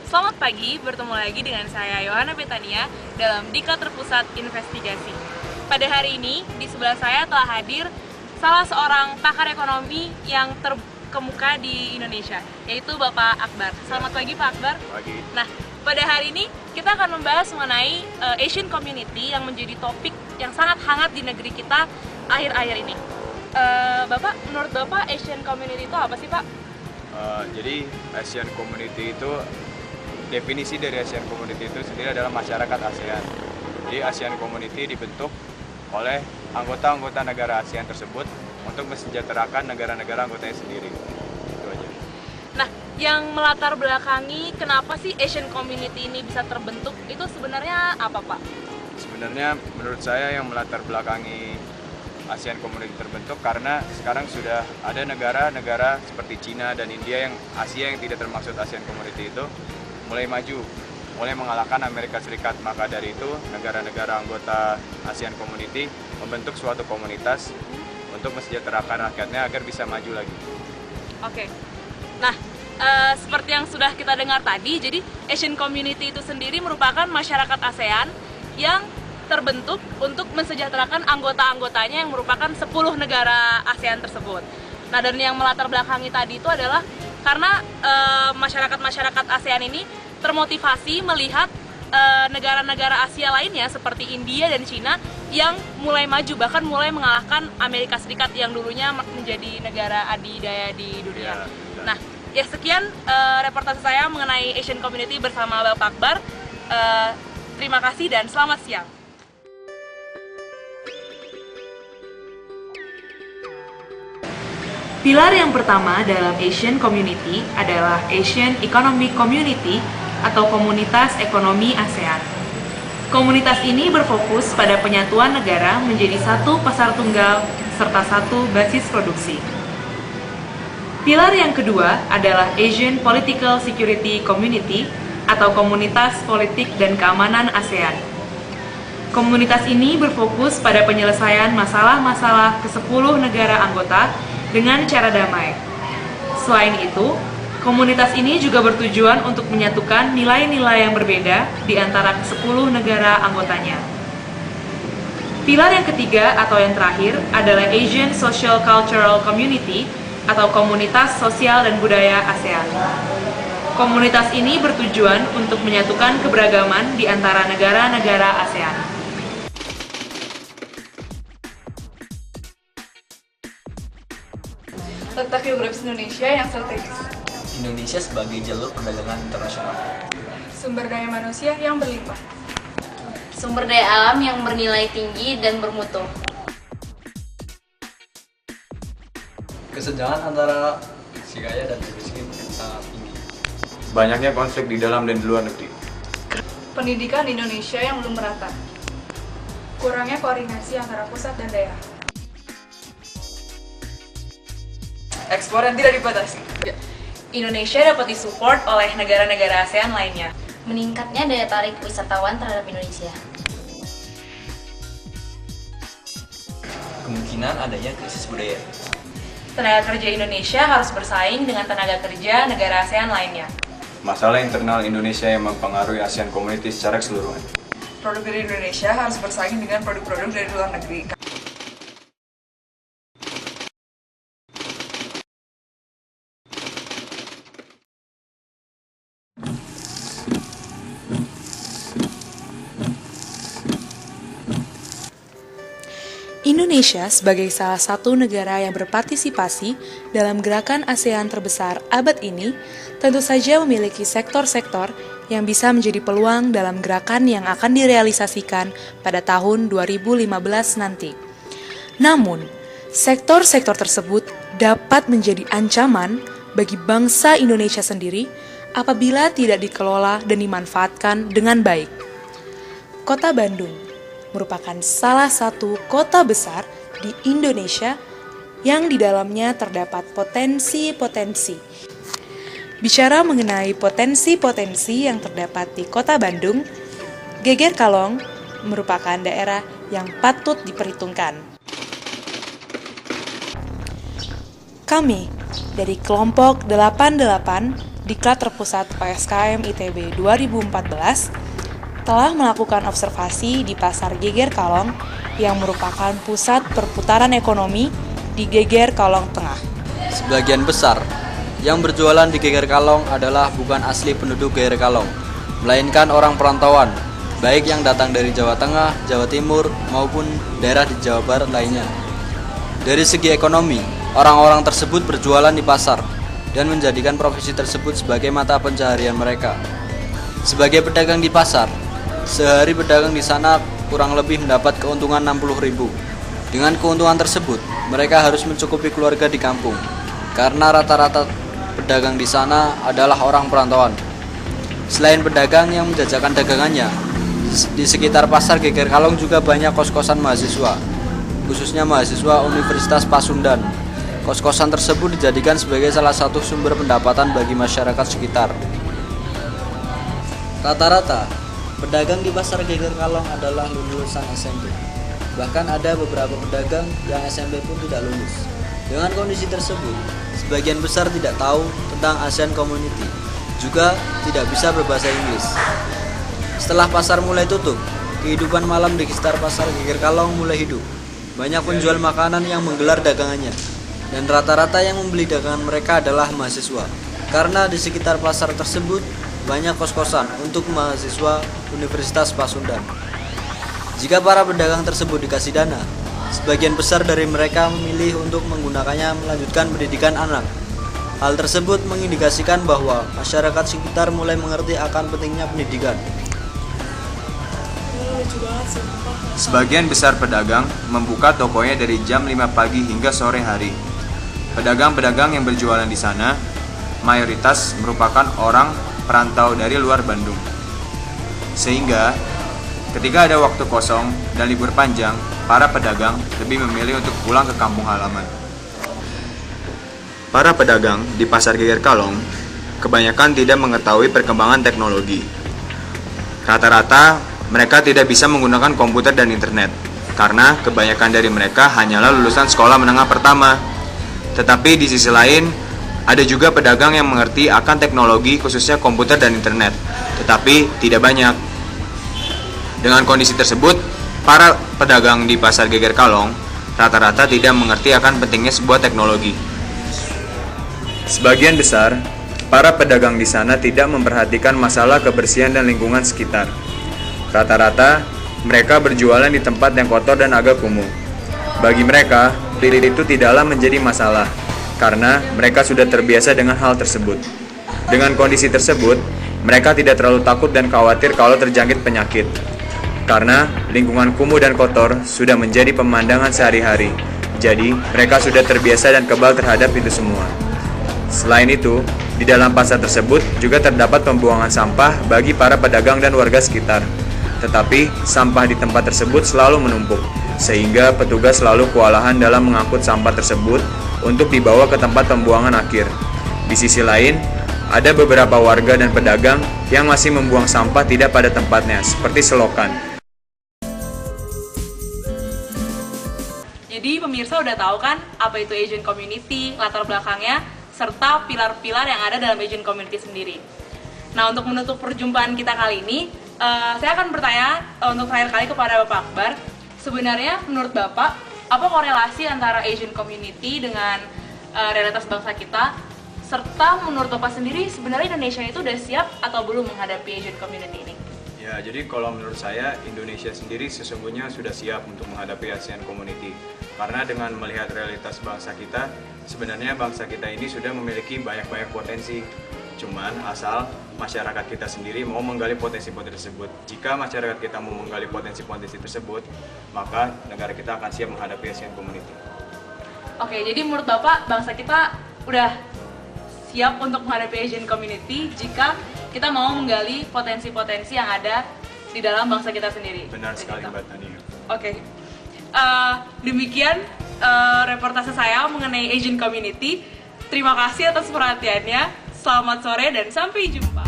Selamat pagi, bertemu lagi dengan saya Yohana Betania dalam Diklat Terpusat Investigasi. Pada hari ini, di sebelah saya telah hadir salah seorang pakar ekonomi yang terkemuka di Indonesia, yaitu Bapak Akbar. Selamat pagi Pak Akbar. Pagi. Nah, pada hari ini kita akan membahas mengenai Asian Community yang menjadi topik yang sangat hangat di negeri kita akhir-akhir ini. Bapak, menurut Bapak Asian Community itu apa sih Pak? Jadi Asian Community itu, definisi dari Asian Community itu sendiri adalah masyarakat ASEAN. Jadi Asian Community dibentuk oleh anggota-anggota negara ASEAN tersebut untuk mensejahterakan negara-negara anggotanya sendiri. Itu aja. Nah, yang melatar belakangi kenapa sih Asian Community ini bisa terbentuk itu sebenarnya apa Pak? Sebenarnya menurut saya yang melatar belakangi ASEAN Community terbentuk karena sekarang sudah ada negara-negara seperti Cina dan India yang Asia yang tidak termasuk ASEAN Community itu mulai maju, mulai mengalahkan Amerika Serikat. Maka dari itu negara-negara anggota ASEAN Community membentuk suatu komunitas untuk mensejahterakan rakyatnya agar bisa maju lagi. Oke. Nah, seperti yang sudah kita dengar tadi, jadi Asian Community itu sendiri merupakan masyarakat ASEAN yang terbentuk untuk mensejahterakan anggota-anggotanya yang merupakan 10 negara ASEAN tersebut. Nah, dan yang melatar belakangi tadi itu adalah karena masyarakat-masyarakat ASEAN ini termotivasi melihat negara-negara Asia lainnya seperti India dan Cina yang mulai maju, bahkan mulai mengalahkan Amerika Serikat yang dulunya menjadi negara adidaya di dunia. Nah, ya sekian reportase saya mengenai Asian Community bersama Bapak Akbar. Terima kasih dan selamat siang. Pilar yang pertama dalam Asian Community adalah Asian Economic Community atau Komunitas Ekonomi ASEAN. Komunitas ini berfokus pada penyatuan negara menjadi satu pasar tunggal serta satu basis produksi. Pilar yang kedua adalah Asian Political Security Community atau Komunitas Politik dan Keamanan ASEAN. Komunitas ini berfokus pada penyelesaian masalah-masalah ke-10 negara anggota dengan cara damai. Selain itu, komunitas ini juga bertujuan untuk menyatukan nilai-nilai yang berbeda di antara ke-10 negara anggotanya. Pilar yang ketiga atau yang terakhir adalah Asian Social Cultural Community atau Komunitas Sosial dan Budaya ASEAN. Komunitas ini bertujuan untuk menyatukan keberagaman di antara negara-negara ASEAN. Letak geografis Indonesia yang strategis. Indonesia sebagai jalur perdagangan internasional. Sumber daya manusia yang berlimpah. Sumber daya alam yang bernilai tinggi dan bermutu. Kesenjangan antara si kaya dan si miskin sangat tinggi. Banyaknya konflik di dalam dan di luar negeri. Pendidikan di Indonesia yang belum merata. Kurangnya koordinasi antara pusat dan daerah. Ekspor yang tidak dibatasi. Indonesia dapat disupport oleh negara-negara ASEAN lainnya. Meningkatnya daya tarik wisatawan terhadap Indonesia. Kemungkinan adanya krisis budaya. Tenaga kerja Indonesia harus bersaing dengan tenaga kerja negara ASEAN lainnya. Masalah internal Indonesia yang mempengaruhi ASEAN Community secara keseluruhan. Produk dari Indonesia harus bersaing dengan produk-produk dari luar negeri. Indonesia sebagai salah satu negara yang berpartisipasi dalam gerakan ASEAN terbesar abad ini, tentu saja memiliki sektor-sektor yang bisa menjadi peluang dalam gerakan yang akan direalisasikan pada tahun 2015 nanti. Namun, sektor-sektor tersebut dapat menjadi ancaman bagi bangsa Indonesia sendiri apabila tidak dikelola dan dimanfaatkan dengan baik. Kota Bandung merupakan salah satu kota besar di Indonesia yang di dalamnya terdapat potensi-potensi. Bicara mengenai potensi-potensi yang terdapat di Kota Bandung, Geger Kalong merupakan daerah yang patut diperhitungkan. Kami dari kelompok 88 Diklat Terpusat PSKM ITB 2014 telah melakukan observasi di Pasar Geger Kalong yang merupakan pusat perputaran ekonomi di Geger Kalong Tengah. Sebagian besar yang berjualan di Geger Kalong adalah bukan asli penduduk Geger Kalong, melainkan orang perantauan, baik yang datang dari Jawa Tengah, Jawa Timur, maupun daerah di Jawa Barat lainnya. Dari segi ekonomi, orang-orang tersebut berjualan di pasar dan menjadikan profesi tersebut sebagai mata pencaharian mereka. Sebagai pedagang di pasar, sehari pedagang di sana kurang lebih mendapat keuntungan 60.000. Dengan keuntungan tersebut, mereka harus mencukupi keluarga di kampung, karena rata-rata pedagang di sana adalah orang perantauan. Selain pedagang yang menjajakan dagangannya, di sekitar pasar Geger Kalong juga banyak kos-kosan mahasiswa, khususnya mahasiswa Universitas Pasundan. Kos-kosan tersebut dijadikan sebagai salah satu sumber pendapatan bagi masyarakat sekitar. Rata-rata, pedagang di pasar Geger Kalong adalah lulusan SMP. Bahkan ada beberapa pedagang yang SMP pun tidak lulus. Dengan kondisi tersebut, sebagian besar tidak tahu tentang ASEAN Community, juga tidak bisa berbahasa Inggris. Setelah pasar mulai tutup, kehidupan malam di sekitar pasar Geger Kalong mulai hidup. Banyak penjual makanan yang menggelar dagangannya, dan rata-rata yang membeli dagangan mereka adalah mahasiswa. Karena di sekitar pasar tersebut banyak kos-kosan untuk mahasiswa Universitas Pasundan. Jika para pedagang tersebut dikasih dana, sebagian besar dari mereka memilih untuk menggunakannya melanjutkan pendidikan anak. Hal tersebut mengindikasikan bahwa masyarakat sekitar mulai mengerti akan pentingnya pendidikan. Sebagian besar pedagang membuka tokonya dari jam 5 pagi hingga sore hari. Pedagang-pedagang yang berjualan di sana mayoritas merupakan orang perantau dari luar Bandung. Sehingga ketika ada waktu kosong dan libur panjang, para pedagang lebih memilih untuk pulang ke kampung halaman. Para pedagang di Pasar Geger Kalong kebanyakan tidak mengetahui perkembangan teknologi. Rata-rata mereka tidak bisa menggunakan komputer dan internet, karena kebanyakan dari mereka hanyalah lulusan sekolah menengah pertama. Tetapi di sisi lain, ada juga pedagang yang mengerti akan teknologi khususnya komputer dan internet, tetapi tidak banyak. Dengan kondisi tersebut, para pedagang di Pasar Geger Kalong rata-rata tidak mengerti akan pentingnya sebuah teknologi. Sebagian besar, para pedagang di sana tidak memperhatikan masalah kebersihan dan lingkungan sekitar. Rata-rata, mereka berjualan di tempat yang kotor dan agak kumuh. Bagi mereka, itu tidaklah menjadi masalah, karena mereka sudah terbiasa dengan hal tersebut. Dengan kondisi tersebut, mereka tidak terlalu takut dan khawatir kalau terjangkit penyakit, karena lingkungan kumuh dan kotor sudah menjadi pemandangan sehari-hari. Jadi, mereka sudah terbiasa dan kebal terhadap itu semua. Selain itu, di dalam pasar tersebut juga terdapat pembuangan sampah bagi para pedagang dan warga sekitar. Tetapi, sampah di tempat tersebut selalu menumpuk, sehingga petugas selalu kewalahan dalam mengangkut sampah tersebut untuk dibawa ke tempat pembuangan akhir. Di sisi lain, ada beberapa warga dan pedagang yang masih membuang sampah tidak pada tempatnya, seperti selokan. Jadi pemirsa udah tahu kan apa itu Asian Community, latar belakangnya, serta pilar-pilar yang ada dalam Asian Community sendiri. Nah, untuk menutup perjumpaan kita kali ini, saya akan bertanya untuk terakhir kali kepada Bapak Akbar. Sebenarnya menurut Bapak, apa korelasi antara Asian Community dengan realitas bangsa kita? Serta menurut Bapak sendiri, sebenarnya Indonesia itu udah siap atau belum menghadapi Asian Community ini? Ya, jadi kalau menurut saya, Indonesia sendiri sesungguhnya sudah siap untuk menghadapi ASEAN Community. Karena dengan melihat realitas bangsa kita, sebenarnya bangsa kita ini sudah memiliki banyak-banyak potensi. Cuman asal masyarakat kita sendiri mau menggali potensi-potensi tersebut. Jika masyarakat kita mau menggali potensi-potensi tersebut, maka negara kita akan siap menghadapi ASEAN Community. Oke, jadi menurut Bapak, bangsa kita udah siap untuk menghadapi Asian Community jika kita mau menggali potensi-potensi yang ada di dalam bangsa kita sendiri. Benar sekali, Mbak Tania. Oke, demikian reportase saya mengenai Asian Community. Terima kasih atas perhatiannya. Selamat sore dan sampai jumpa.